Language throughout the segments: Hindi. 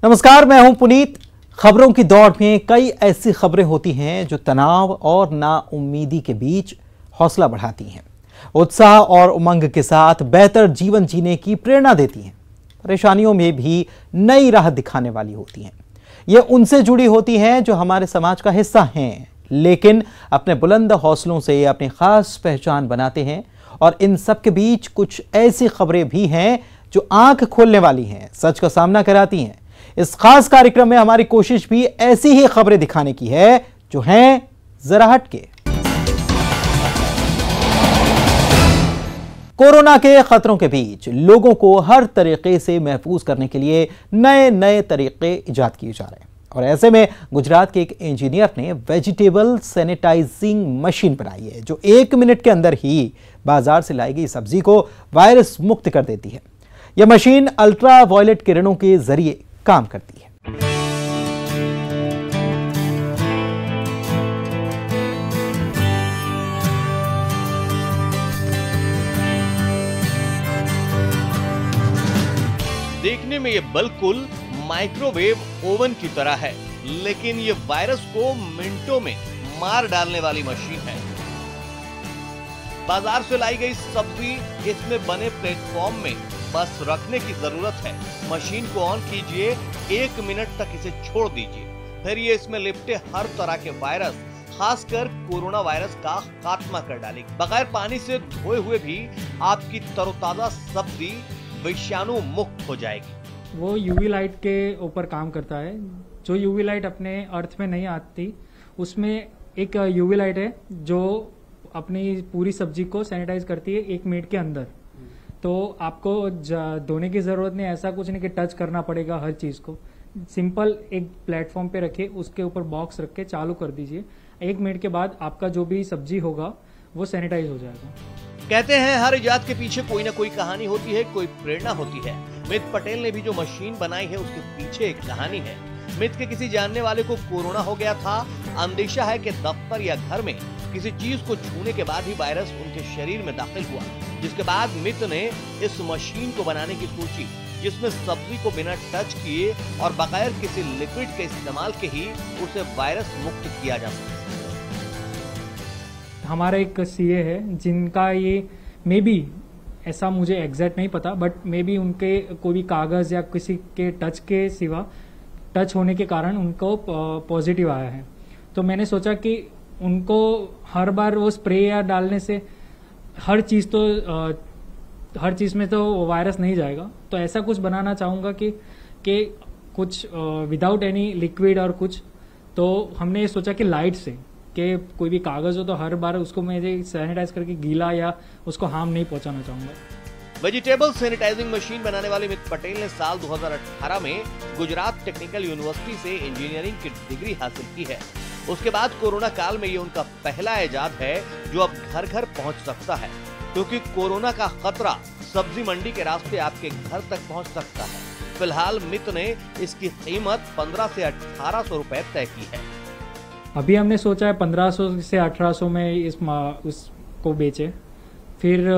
नमस्कार, मैं हूं पुनीत। खबरों की दौड़ में कई ऐसी खबरें होती हैं जो तनाव और नाउम्मीदी के बीच हौसला बढ़ाती हैं, उत्साह और उमंग के साथ बेहतर जीवन जीने की प्रेरणा देती हैं। परेशानियों में भी नई राह दिखाने वाली होती हैं। ये उनसे जुड़ी होती हैं जो हमारे समाज का हिस्सा हैं, लेकिन अपने बुलंद हौसलों से अपनी खास पहचान बनाते हैं। और इन सब के बीच कुछ ऐसी खबरें भी हैं जो आंख खोलने वाली हैं, सच का सामना कराती हैं। इस खास कार्यक्रम में हमारी कोशिश भी ऐसी ही खबरें दिखाने की है जो हैं जरा हटके। कोरोना के खतरों के बीच लोगों को हर तरीके से महफूज करने के लिए नए नए तरीके इजाद किए जा रहे हैं। और ऐसे में गुजरात के एक इंजीनियर ने वेजिटेबल सैनिटाइजिंग मशीन बनाई है जो 1 मिनट के अंदर ही बाजार से लाई गई सब्जी को वायरस मुक्त कर देती है। यह मशीन अल्ट्रा वायलेट किरणों के जरिए काम करती है। देखने में ये बिल्कुल माइक्रोवेव ओवन की तरह है, लेकिन ये वायरस को मिनटों में मार डालने वाली मशीन है। बाजार से लाई गई सब्जी इसमें बने प्लेटफॉर्म में बस रखने की जरूरत है। मशीन को ऑन कीजिए, 1 मिनट तक इसे छोड़ दीजिए, फिर ये इसमें लिपटे हर तरह के वायरस, खासकर कोरोना वायरस का खात्मा कर डालेगी। बगैर पानी से धोए हुए भी आपकी तरोताजा सब्जी विषाणु मुक्त हो जाएगी। वो यूवी लाइट के ऊपर काम करता है। जो यूवी लाइट अपने अर्थ में नहीं आती, उसमें एक यूवी लाइट है जो अपनी पूरी सब्जी को सैनिटाइज करती है 1 मिनट के अंदर। तो आपको धोने की जरूरत नहीं, ऐसा कुछ नहीं कि टच करना पड़ेगा हर चीज को। सिंपल एक प्लेटफॉर्म पे रखे, उसके ऊपर बॉक्स रख के चालू कर दीजिए। 1 मिनट के बाद आपका जो भी सब्जी होगा वो सैनिटाइज हो जाएगा। कहते हैं हर इजाद के पीछे कोई ना कोई कहानी होती है, कोई प्रेरणा होती है। मित पटेल ने भी जो मशीन बनाई है उसके पीछे एक कहानी है। मित के किसी जानने वाले को कोरोना हो गया था। अंदेशा है कि दफ्तर या घर में किसी चीज को छूने के बाद ही वायरस उनके शरीर में दाखिल हुआ, जिसके बाद मित ने इस मशीन को बनाने की सोची जिसमें सब्जी को बिना टच किए और बगैर किसी लिक्विड के इस्तेमाल के ही उसे वायरस मुक्त किया जा सके। हमारा एक सीए है जिनका ये मे बी, ऐसा मुझे एग्जैक्ट नहीं पता, बट मे बी उनके कोई भी कागज या किसी के टच के सिवा, टच होने के कारण उनको पॉजिटिव आया है। तो मैंने सोचा कि उनको हर बार वो स्प्रे या डालने से हर चीज में तो वायरस नहीं जाएगा। तो ऐसा कुछ बनाना चाहूँगा कि कुछ विदाउट एनी लिक्विड और कुछ। तो हमने ये सोचा कि लाइट से, कि कोई भी कागज हो तो हर बार उसको मैं सैनिटाइज करके गीला या उसको हार्म नहीं पहुंचाना चाहूँगा। वेजिटेबल सैनिटाइजिंग मशीन बनाने वाले मित पटेल ने साल 2018 में गुजरात टेक्निकल यूनिवर्सिटी से इंजीनियरिंग की डिग्री हासिल की है। उसके बाद कोरोना काल में ये उनका पहला इजाद है जो अब घर घर पहुंच सकता है, क्योंकि कोरोना का खतरा सब्जी मंडी के रास्ते आपके घर तक पहुंच सकता है। फिलहाल मित ने इसकी कीमत 1500 से 1800 रुपए तय की है। अभी हमने सोचा है 1500 से 1800 में उसको बेचे, फिर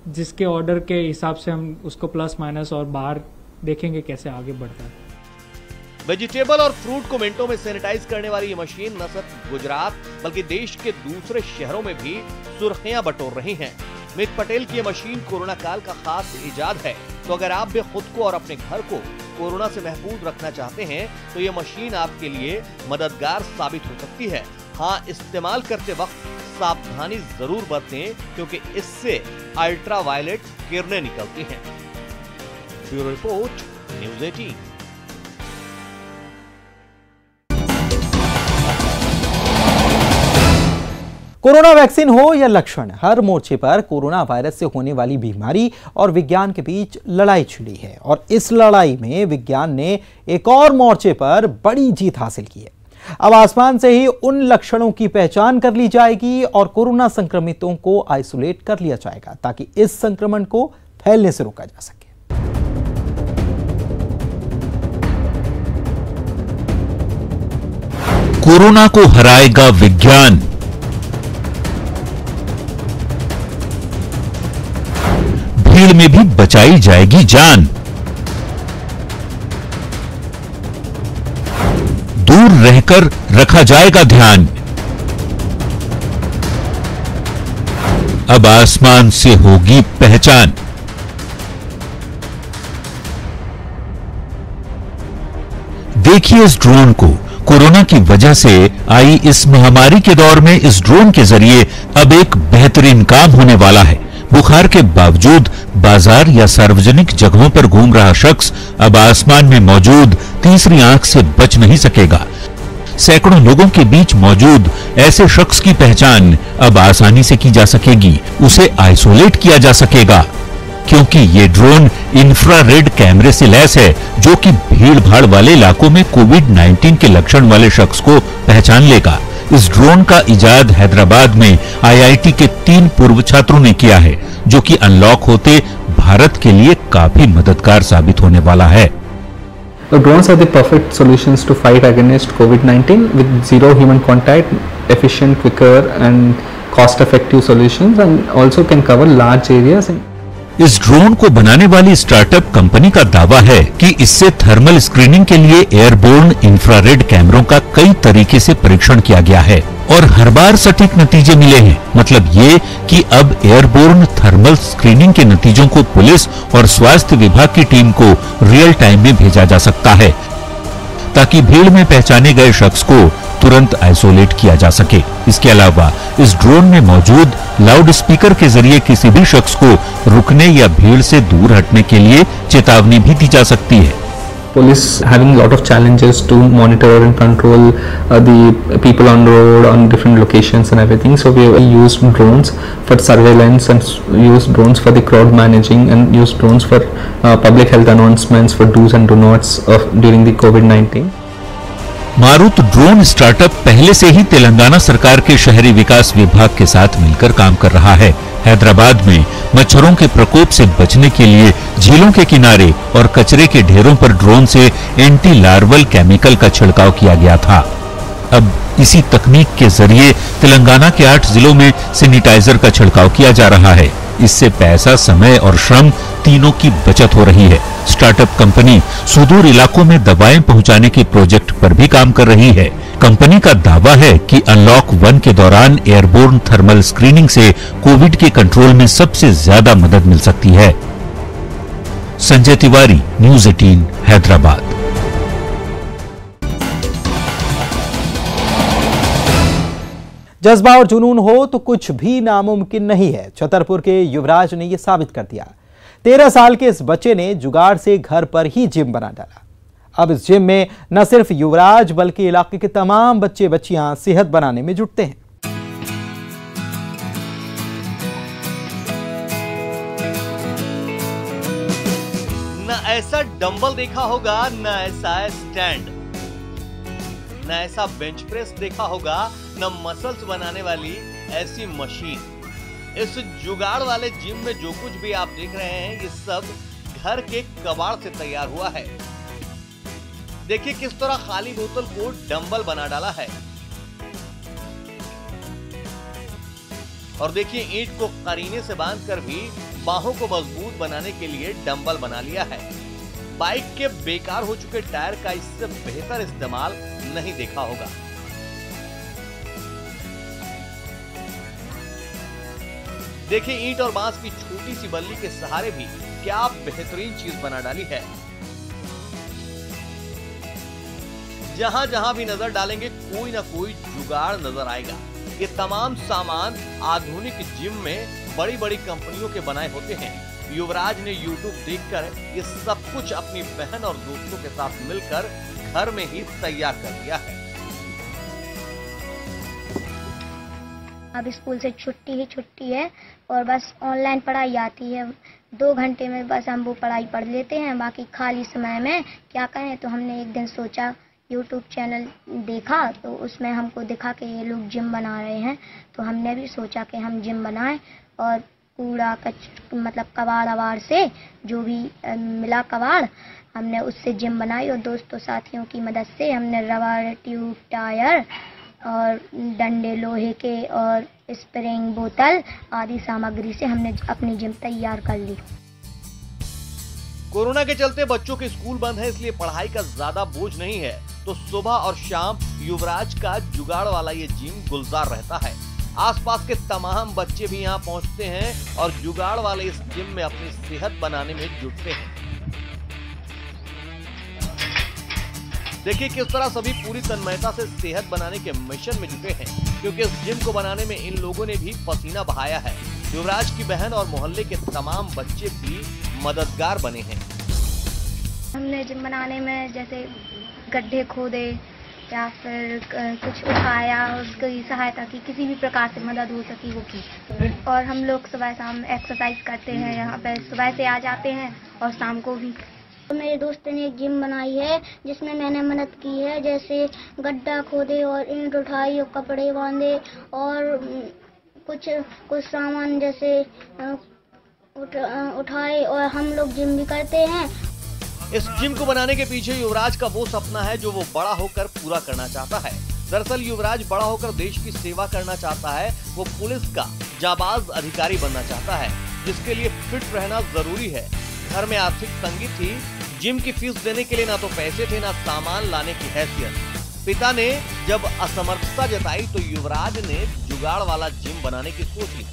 जिसके ऑर्डर के हिसाब से हम उसको प्लस माइनस और बाहर देखेंगे कैसे आगे बढ़ता है। वेजिटेबल और फ्रूट को मिनटों में सैनिटाइज करने वाली ये मशीन न सिर्फ गुजरात बल्कि देश के दूसरे शहरों में भी सुर्खियां बटोर रही हैं। मित पटेल की ये मशीन कोरोना काल का खास इजाद है। तो अगर आप भी खुद को और अपने घर को कोरोना से महफूज रखना चाहते हैं तो ये मशीन आपके लिए मददगार साबित हो सकती है। हाँ, इस्तेमाल करते वक्त सावधानी जरूर बरतें, क्योंकि इससे अल्ट्रा वायलेट किरणें निकलती हैं। Bureau report, news 18। Corona vaccine हो या लक्षण, हर मोर्चे पर कोरोना वायरस से होने वाली बीमारी और विज्ञान के बीच लड़ाई छिड़ी है। और इस लड़ाई में विज्ञान ने एक और मोर्चे पर बड़ी जीत हासिल की है। अब आसमान से ही उन लक्षणों की पहचान कर ली जाएगी और कोरोना संक्रमितों को आइसोलेट कर लिया जाएगा ताकि इस संक्रमण को फैलने से रोका जा सके। कोरोना को हराएगा विज्ञान। भीड़ में भी बचाई जाएगी जान। दूर रहकर रखा जाएगा ध्यान। अब आसमान से होगी पहचान। देखिए इस ड्रोन को। कोरोना की वजह से आई इस महामारी के दौर में इस ड्रोन के जरिए अब एक बेहतरीन काम होने वाला है। बुखार के बावजूद बाजार या सार्वजनिक जगहों पर घूम रहा शख्स अब आसमान में मौजूद तीसरी आंख से बच नहीं सकेगा। सैकड़ों लोगों के बीच मौजूद ऐसे शख्स की पहचान अब आसानी से की जा सकेगी। उसे आइसोलेट किया जा सकेगा, क्योंकि ये ड्रोन इंफ्रारेड कैमरे से लैस है, जो कि भीड़-भाड़ वाले इलाकों में कोविड-19 के लक्षण वाले शख्स को पहचान लेगा। इस ड्रोन का इजाद हैदराबाद में IIT के 3 पूर्व छात्रों ने किया है, जो कि अनलॉक होते भारत के लिए काफी मददगार साबित होने वाला है। The drones are the perfect solutions to fight against COVID-19 with zero human contact, efficient, quicker and cost-effective solutions, and also can cover large areas. इस ड्रोन को बनाने वाली स्टार्टअप कंपनी का दावा है कि इससे थर्मल स्क्रीनिंग के लिए एयरबोर्न इंफ्रारेड कैमरों का कई तरीके से परीक्षण किया गया है और हर बार सटीक नतीजे मिले हैं। मतलब ये कि अब एयरबोर्न थर्मल स्क्रीनिंग के नतीजों को पुलिस और स्वास्थ्य विभाग की टीम को रियल टाइम में भेजा जा सकता है, ताकि भीड़ में पहचाने गए शख्स को तुरंत आइसोलेट किया जा सके। इसके अलावा इस ड्रोन में मौजूद लाउड स्पीकर के जरिए किसी भी शख्स को रुकने या भीड़ से दूर हटने के लिए चेतावनी भी दी जा सकती है। Police having a lot of challenges to monitor and control the people on road on different locations and everything. So we used drones for surveillance and used drones for the crowd managing and used drones for public health announcements for do's and do nots during the COVID-19. Marut drone startup पहले से ही तेलंगाना सरकार के शहरी विकास विभाग के साथ मिलकर काम कर रहा है। हैदराबाद में मच्छरों के प्रकोप से बचने के लिए झीलों के किनारे और कचरे के ढेरों पर ड्रोन से एंटी लार्वल केमिकल का छिड़काव किया गया था। अब इसी तकनीक के जरिए तेलंगाना के 8 जिलों में सैनिटाइजर का छिड़काव किया जा रहा है। इससे पैसा, समय और श्रम तीनों की बचत हो रही है। स्टार्टअप कंपनी सुदूर इलाकों में दवाएं पहुंचाने के प्रोजेक्ट पर भी काम कर रही है। कंपनी का दावा है कि अनलॉक 1 के दौरान एयरबोर्न थर्मल स्क्रीनिंग से कोविड के कंट्रोल में सबसे ज्यादा मदद मिल सकती है। संजय तिवारी, न्यूज़ 18, हैदराबाद। जज्बा और जुनून हो तो कुछ भी नामुमकिन नहीं है। छतरपुर के युवराज ने यह साबित कर दिया। 13 साल के इस बच्चे ने जुगाड़ से घर पर ही जिम बना डाला। अब इस जिम में न सिर्फ युवराज बल्कि इलाके के तमाम बच्चे बच्चियां सेहत बनाने में जुटते हैं। न ऐसा डंबल देखा होगा, न ऐसा स्टैंड, न ऐसा बेंच प्रेस देखा होगा, न मसल्स बनाने वाली ऐसी मशीन। इस जुगाड़ वाले जिम में जो कुछ भी आप देख रहे हैं, ये सब घर के कबाड़ से तैयार हुआ है। देखिए किस तरह खाली बोतल को डंबल बना डाला है, और देखिए ईंट को करीने से बांधकर भी बाहों को मजबूत बनाने के लिए डंबल बना लिया है। बाइक के बेकार हो चुके टायर का इससे बेहतर इस्तेमाल नहीं देखा होगा। देखिए ईंट और बांस की छोटी सी बल्ली के सहारे भी क्या बेहतरीन चीज बना डाली है। जहां जहां भी नजर डालेंगे कोई ना कोई जुगाड़ नजर आएगा। ये तमाम सामान आधुनिक जिम में बड़ी बड़ी कंपनियों के बनाए होते हैं। युवराज ने YouTube देखकर ये सब कुछ अपनी बहन और दोस्तों के साथ मिलकर घर में ही तैयार कर दिया है। अब स्कूल से छुट्टी ही छुट्टी है और बस ऑनलाइन पढ़ाई आती है। 2 घंटे में बस हम वो पढ़ाई पढ़ लेते हैं। बाकी खाली समय में क्या करें, तो हमने एक दिन सोचा, YouTube चैनल देखा तो उसमें हमको दिखा कि ये लोग जिम बना रहे हैं, तो हमने भी सोचा कि हम जिम बनाएं और कूड़ा मतलब कबाड़ अवाड़ से जो भी मिला कबाड़, हमने उससे जिम बनाई। और दोस्तों साथियों की मदद से हमने रबर, ट्यूब, टायर और डंडे लोहे के और स्प्रिंग बोतल आदि सामग्री से हमने अपनी जिम तैयार कर ली। कोरोना के चलते बच्चों के स्कूल बंद है, इसलिए पढ़ाई का ज्यादा बोझ नहीं है। तो सुबह और शाम युवराज का जुगाड़ वाला ये जिम गुलजार रहता है। आसपास के तमाम बच्चे भी यहाँ पहुँचते हैं और जुगाड़ वाले इस जिम में अपनी सेहत बनाने में जुटते हैं। देखिए किस तरह सभी पूरी तन्मयता से सेहत बनाने के मिशन में जुटे हैं, क्योंकि इस जिम को बनाने में इन लोगों ने भी पसीना बहाया है। युवराज की बहन और मोहल्ले के तमाम बच्चे भी मददगार बने हैं। हमने जिम बनाने में जैसे गड्ढे खोदे या फिर कुछ उठाया, उसकी सहायता की, किसी भी प्रकार से मदद हो सकी वो की। और हम लोग सुबह शाम एक्सरसाइज करते हैं, यहाँ पे सुबह से आ जाते हैं और शाम को भी। तो मेरे दोस्त ने एक जिम बनाई है जिसमें मैंने मदद की है, जैसे गड्ढा खोदे और ईंट उठाई और कपड़े बांधे और कुछ सामान जैसे उठाए और हम लोग जिम भी करते हैं। इस जिम को बनाने के पीछे युवराज का वो सपना है जो वो बड़ा होकर पूरा करना चाहता है। दरअसल युवराज बड़ा होकर देश की सेवा करना चाहता है। वो पुलिस का जाबाज अधिकारी बनना चाहता है, जिसके लिए फिट रहना जरूरी है। घर में आर्थिक तंगी थी, जिम की फीस देने के लिए ना तो पैसे थे ना सामान लाने की हैसियत। पिता ने जब असमर्थता जताई तो युवराज ने जुगाड़ वाला जिम बनाने की सोच ली।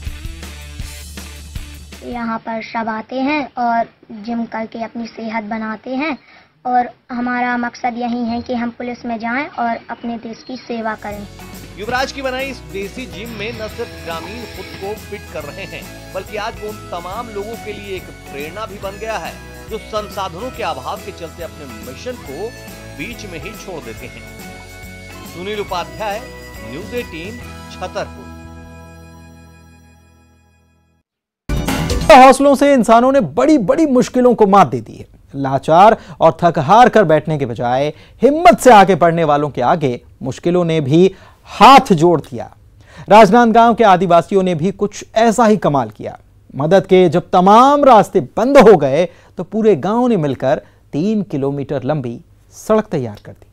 यहाँ पर सब आते हैं और जिम करके अपनी सेहत बनाते हैं और हमारा मकसद यही है कि हम पुलिस में जाएं और अपने देश की सेवा करें। युवराज की बनाई इस देसी जिम में न सिर्फ ग्रामीण खुद को फिट कर रहे हैं, बल्कि आज वो उन तमाम लोगों के लिए एक प्रेरणा भी बन गया है जो संसाधनों के अभाव के चलते अपने मिशन को बीच में ही छोड़ देते हैं। सुनील उपाध्याय, न्यूज़ 18, छतरपुर। हौसलों से इंसानों ने बड़ी बड़ी मुश्किलों को मात दे दी है। लाचार और थक हार कर बैठने के बजाय हिम्मत से आगे बढ़ने वालों के आगे मुश्किलों ने भी हाथ जोड़ दिया। राजनांदगांव के आदिवासियों ने भी कुछ ऐसा ही कमाल किया। मदद के जब तमाम रास्ते बंद हो गए तो पूरे गांव ने मिलकर 3 किलोमीटर लंबी सड़क तैयार कर दी।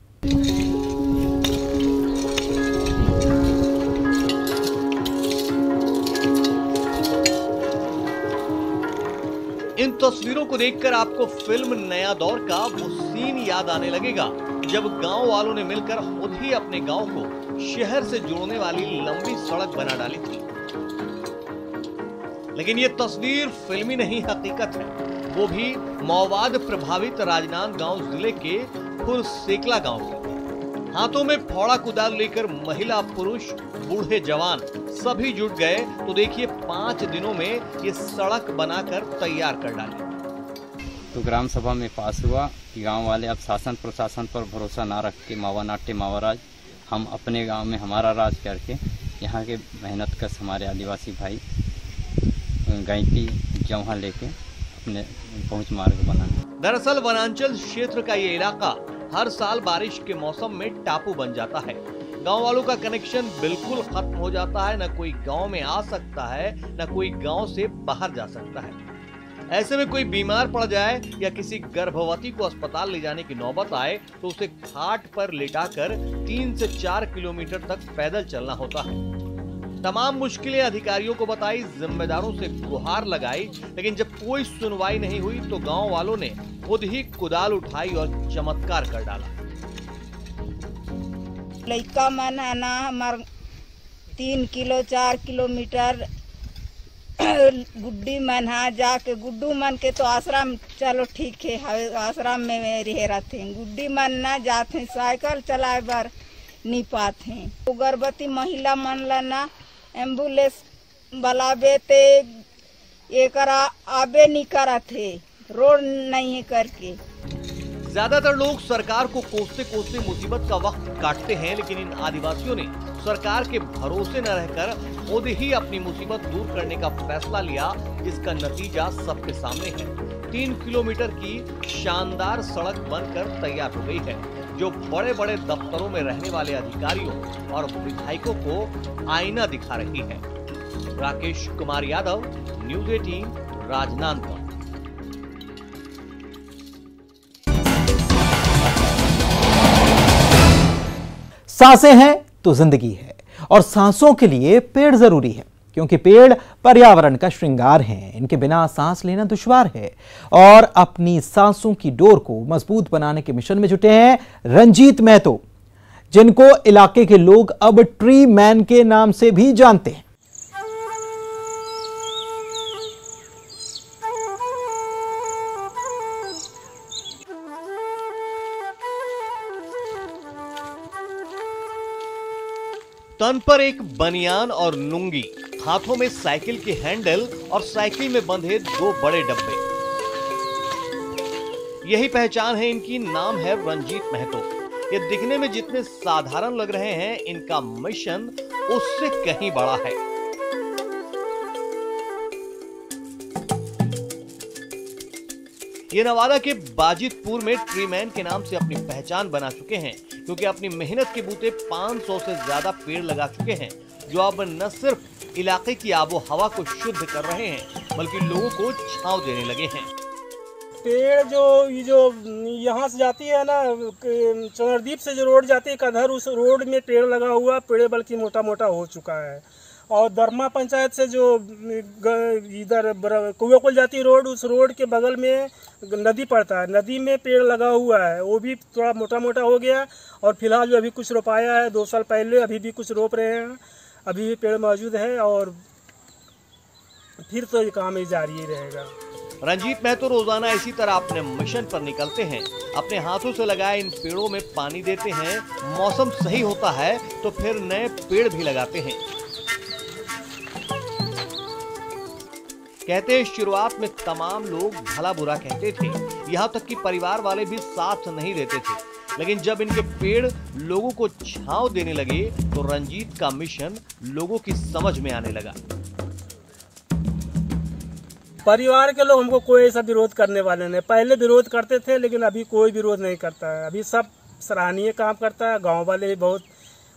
इन तस्वीरों को देखकर आपको फिल्म नया दौर का वो सीन याद आने लगेगा जब गांव वालों ने मिलकर खुद ही अपने गांव को शहर से जोड़ने वाली लंबी सड़क बना डाली थी। लेकिन ये तस्वीर फिल्मी नहीं, हकीकत है, वो भी माओवाद प्रभावित राजनांदगांव जिले के फुलसेकला गांव की। हाथों में फावड़ा कुदाल लेकर महिला, पुरुष, बूढ़े, जवान सभी जुट गए तो देखिए 5 दिनों में ये सड़क बनाकर तैयार कर डाली। तो ग्राम सभा में पास हुआ कि गांव वाले अब शासन प्रशासन पर भरोसा ना रख के मावा नाट्य मावा राज, हम अपने गांव में हमारा राज करके यहाँ के मेहनत कश हमारे आदिवासी भाई गैंती जौहा लेके अपने पहुंच मार्ग बना। दरअसल वनांचल क्षेत्र का ये इलाका हर साल बारिश के मौसम में टापू बन जाता है। गांव वालों का कनेक्शन बिल्कुल खत्म हो जाता है, न कोई गांव में आ सकता है न कोई गांव से बाहर जा सकता है। ऐसे में कोई बीमार पड़ जाए या किसी गर्भवती को अस्पताल ले जाने की नौबत आए तो उसे खाट पर लिटाकर 3 से 4 किलोमीटर तक पैदल चलना होता है। तमाम मुश्किलें अधिकारियों को बताई, जिम्मेदारों से गुहार लगाई, लेकिन जब कोई सुनवाई नहीं हुई तो गांव वालों ने खुद ही कुदाल उठाई और चमत्कार कर डाला। लड़का मन है ना हमार 3 किलो 4 किलोमीटर गुड्डी मन है, जाके गुड्डू मन के तो आश्रम चलो ठीक है, आश्रम में रह रहते हैं। गुड्डी मन ना जाते साइकिल चलाए बर नहीं पाते। तो गर्भवती महिला मन ला ना एम्बुलेंस बुलावे ते एकरा आबे नहीं करते, रोड नहीं है करके। ज्यादातर लोग सरकार को कोसते कोसते मुसीबत का वक्त काटते हैं, लेकिन इन आदिवासियों ने सरकार के भरोसे न रहकर खुद ही अपनी मुसीबत दूर करने का फैसला लिया, जिसका नतीजा सबके सामने है। 3 किलोमीटर की शानदार सड़क बनकर तैयार हो गई है, जो बड़े बड़े दफ्तरों में रहने वाले अधिकारियों और विधायकों को आईना दिखा रही है। राकेश कुमार यादव, न्यूज़ 18, राजनांदगांव। सांसें हैं तो जिंदगी है और सांसों के लिए पेड़ जरूरी है। क्योंकि पेड़ पर्यावरण का श्रृंगार हैं। इनके बिना सांस लेना दुश्वार है और अपनी सांसों की डोर को मजबूत बनाने के मिशन में जुटे हैं रंजीत महतो, जिनको इलाके के लोग अब ट्री मैन के नाम से भी जानते हैं। तन पर एक बनियान और लुंगी, हाथों में साइकिल के हैंडल और साइकिल में बंधे 2 बड़े डब्बे, यही पहचान है इनकी। नाम है रंजीत महतो। ये दिखने में जितने साधारण लग रहे हैं, इनका मिशन उससे कहीं बड़ा है। ये नवादा के बाजितपुर में ट्री मैन के नाम से अपनी पहचान बना चुके हैं, क्योंकि अपनी मेहनत के बूते 500 से ज्यादा पेड़ लगा चुके हैं, जो अब न सिर्फ इलाके की आबो हवा को शुद्ध कर रहे हैं, बल्कि लोगों को छांव देने लगे हैं। पेड़ जो यहाँ से जाती है ना, चंद्रदीप से जो रोड जाती है कधर, उस रोड में पेड़ लगा हुआ, पेड़ बल्कि मोटा मोटा हो चुका है। और दरमा पंचायत से जो इधर कुआकोल जाती रोड, उस रोड के बगल में नदी पड़ता है, नदी में पेड़ लगा हुआ है, वो भी थोड़ा मोटा मोटा हो गया। और फिलहाल जो अभी कुछ रोपाया है 2 साल पहले, अभी भी कुछ रोप रहे हैं, अभी भी पेड़ मौजूद है और फिर तो ये काम ही जारी ही रहेगा। रंजीत महतो रोजाना इसी तरह अपने मिशन पर निकलते हैं। अपने हाथों से लगाए इन पेड़ों में पानी देते हैं, मौसम सही होता है तो फिर नए पेड़ भी लगाते हैं। कहते हैं शुरुआत में तमाम लोग भला बुरा कहते थे, यहाँ तक कि परिवार वाले भी साथ नहीं देते थे, लेकिन जब इनके पेड़ लोगों को छांव देने लगे तो रंजीत का मिशन लोगों की समझ में आने लगा। परिवार के लोग हमको कोई ऐसा विरोध करने वाले नहीं, पहले विरोध करते थे लेकिन अभी कोई विरोध नहीं करता है। अभी सब सराहनीय काम करता है, गांव वाले भी बहुत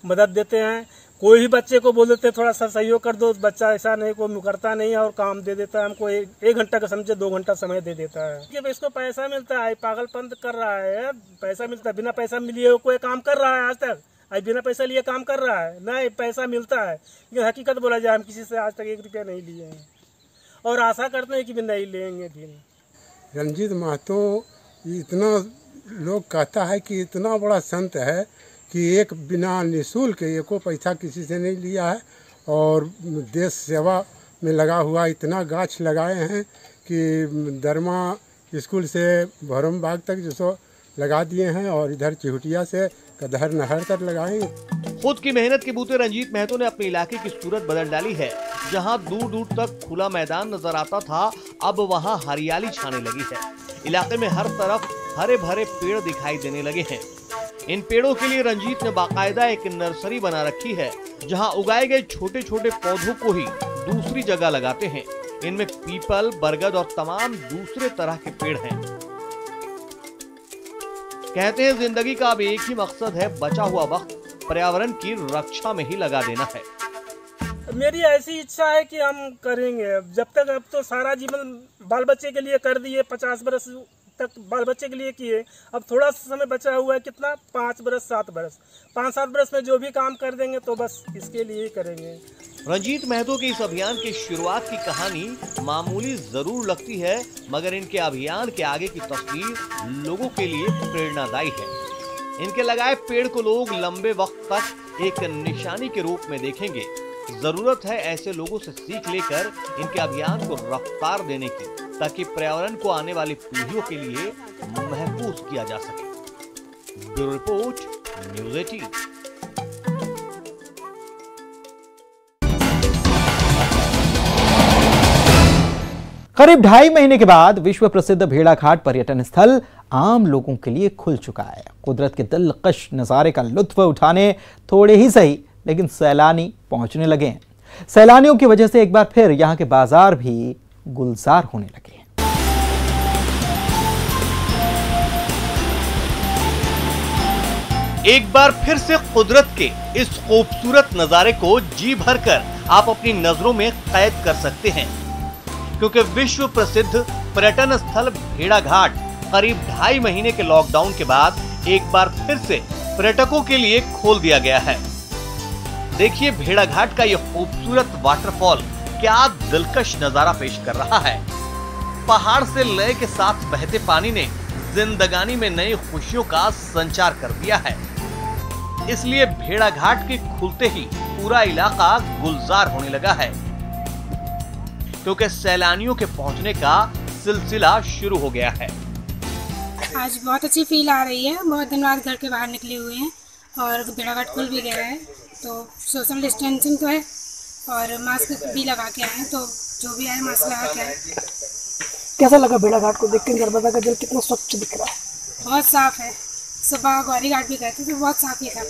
मदद देते हैं। कोई भी बच्चे को बोल देते थोड़ा सा सहयोग कर दो, बच्चा ऐसा नहीं कोई मुकरता नहीं है और काम दे देता है हमको। 1 घंटा का समझे 2 घंटा समय दे देता है कि इसको पैसा मिलता है, पागलपन कर रहा है, पैसा मिलता है, बिना पैसा मिलिए कोई काम कर रहा है आज तक, आज बिना पैसा लिए काम कर रहा है, नहीं पैसा मिलता है। लेकिन हकीकत बोला जाए हम किसी से आज तक 1 रुपया नहीं लिए हैं और आशा करते हैं कि भी नहीं लेंगे भी। रंजीत महतो इतना लोग कहता है कि इतना बड़ा संत है कि एक बिना निःशुल्क एको पैसा किसी से नहीं लिया है और देश सेवा में लगा हुआ इतना गाछ लगाए हैं कि दरमा स्कूल से भरम बाग तक जो लगा दिए हैं और इधर चिहुटिया से कदहर नहर तक लगाए। खुद की मेहनत के बूते रंजीत महतो ने अपने इलाके की सूरत बदल डाली है। जहां दूर दूर तक खुला मैदान नजर आता था, अब वहां हरियाली छाने लगी है। इलाके में हर तरफ हरे भरे पेड़ दिखाई देने लगे हैं। इन पेड़ों के लिए रंजीत ने बाकायदा एक नर्सरी बना रखी है, जहां उगाए गए छोटे छोटे पौधों को ही दूसरी जगह लगाते हैं। इनमें पीपल, बरगद और तमाम दूसरे तरह के पेड़ हैं। कहते हैं जिंदगी का अब एक ही मकसद है, बचा हुआ वक्त पर्यावरण की रक्षा में ही लगा देना है। मेरी ऐसी इच्छा है कि हम करेंगे जब तक, अब तो सारा जीवन बाल बच्चे के लिए कर दिए, 50 बरस तक बाल बच्चे के लिए किए, अब थोड़ा सा समय बचा हुआ है, कितना 5 बरस 7 बरस, 5-7 बरस में जो भी काम कर देंगे तो बस इसके लिए ही करेंगे। रंजीत महतो के इस अभियान की शुरुआत की कहानी मामूली जरूर लगती है, मगर इनके अभियान के आगे की तस्वीर लोगों के लिए प्रेरणादायी है। इनके लगाए पेड़ को लोग लंबे वक्त तक एक निशानी के रूप में देखेंगे। जरूरत है ऐसे लोगों से सीख लेकर इनके अभियान को रफ्तार देने की, ताकि पर्यावरण को आने वाली पीढ़ियों के लिए महफूज किया जा सके। Bureau report, news 18। करीब 2.5 महीने के बाद विश्व प्रसिद्ध भेड़ाघाट पर्यटन स्थल आम लोगों के लिए खुल चुका है। कुदरत के दिलकश नजारे का लुत्फ उठाने थोड़े ही सही, लेकिन सैलानी पहुंचने लगे हैं। सैलानियों की वजह से एक बार फिर यहां के बाजार भी गुलजार होने लगे हैं। एक बार फिर से कुदरत के इस खूबसूरत नजारे को जी भरकर आप अपनी नजरों में कैद कर सकते हैं, क्योंकि विश्व प्रसिद्ध पर्यटन स्थल भेड़ाघाट करीब 2.5 महीने के लॉकडाउन के बाद एक बार फिर से पर्यटकों के लिए खोल दिया गया है। देखिए भेड़ाघाट का यह खूबसूरत वाटरफॉल क्या दिलकश नजारा पेश कर रहा है। पहाड़ से लय के साथ बहते पानी ने जिंदगानी में नई खुशियों का संचार कर दिया है। इसलिए भेड़ाघाट के खुलते ही पूरा इलाका गुलजार होने लगा है, क्योंकि सैलानियों के पहुंचने का सिलसिला शुरू हो गया है। आज बहुत अच्छी फील आ रही है। बहुत दिन बाद घर के बाहर निकले हुए हैं और भेड़ाघाट खुल भी गया है, तो सोशल डिस्टेंसिंग तो है और मास्क भी लगा के आए, तो जो भी आए मास्क लगा के आए। कैसा लगा भेड़ाघाट को देख के? नर्मदा का जल कितना स्वच्छ दिख रहा है, बहुत साफ है। सुबह गौरी घाट भी गए थे तो बहुत साफ ही था।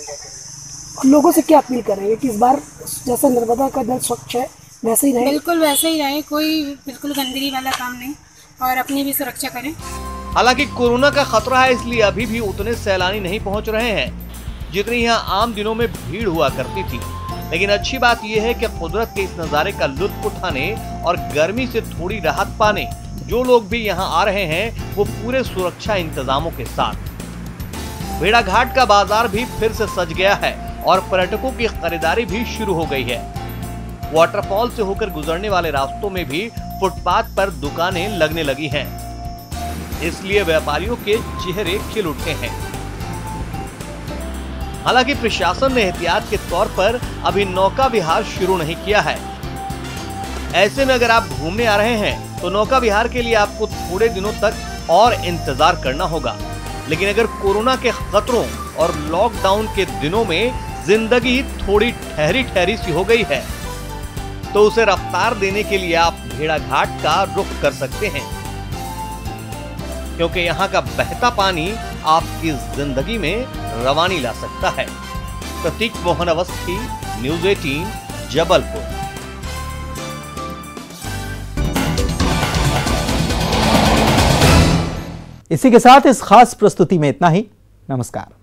लोगों से क्या अपील करेंगे कि इस बार जैसे नर्मदा का जल स्वच्छ है वैसे ही रहे? बिल्कुल वैसे ही रहे, कोई बिल्कुल गंदगी वाला काम नहीं, और अपनी भी सुरक्षा करें। हालांकि कोरोना का खतरा है, इसलिए अभी भी उतने सैलानी नहीं पहुंच रहे हैं जितनी यहाँ आम दिनों में भीड़ हुआ करती थी। लेकिन अच्छी बात यह है कि कुदरत के इस नजारे का लुत्फ उठाने और गर्मी से थोड़ी राहत पाने जो लोग भी यहाँ आ रहे हैं वो पूरे सुरक्षा इंतजामों के साथ। भेड़ाघाट का बाजार भी फिर से सज गया है और पर्यटकों की खरीदारी भी शुरू हो गई है। वाटरफॉल से होकर गुजरने वाले रास्तों में भी फुटपाथ पर दुकानें लगने लगी हैं, इसलिए व्यापारियों के चेहरे खिल उठे हैं। हालांकि प्रशासन ने एहतियात के तौर पर अभी नौका विहार शुरू नहीं किया है। ऐसे में अगर आप घूमने आ रहे हैं तो नौका विहार के लिए आपको थोड़े दिनों तक और इंतजार करना होगा। लेकिन अगर कोरोना के खतरों और लॉकडाउन के दिनों में जिंदगी थोड़ी ठहरी ठहरी सी हो गई है तो उसे रफ्तार देने के लिए आप भेड़ाघाट का रुख कर सकते हैं, क्योंकि यहाँ का बहता पानी आपकी जिंदगी में रवानी ला सकता है। प्रतीक मोहन अवस्थी, न्यूज़ 18, जबलपुर। इसी के साथ इस खास प्रस्तुति में इतना ही। नमस्कार।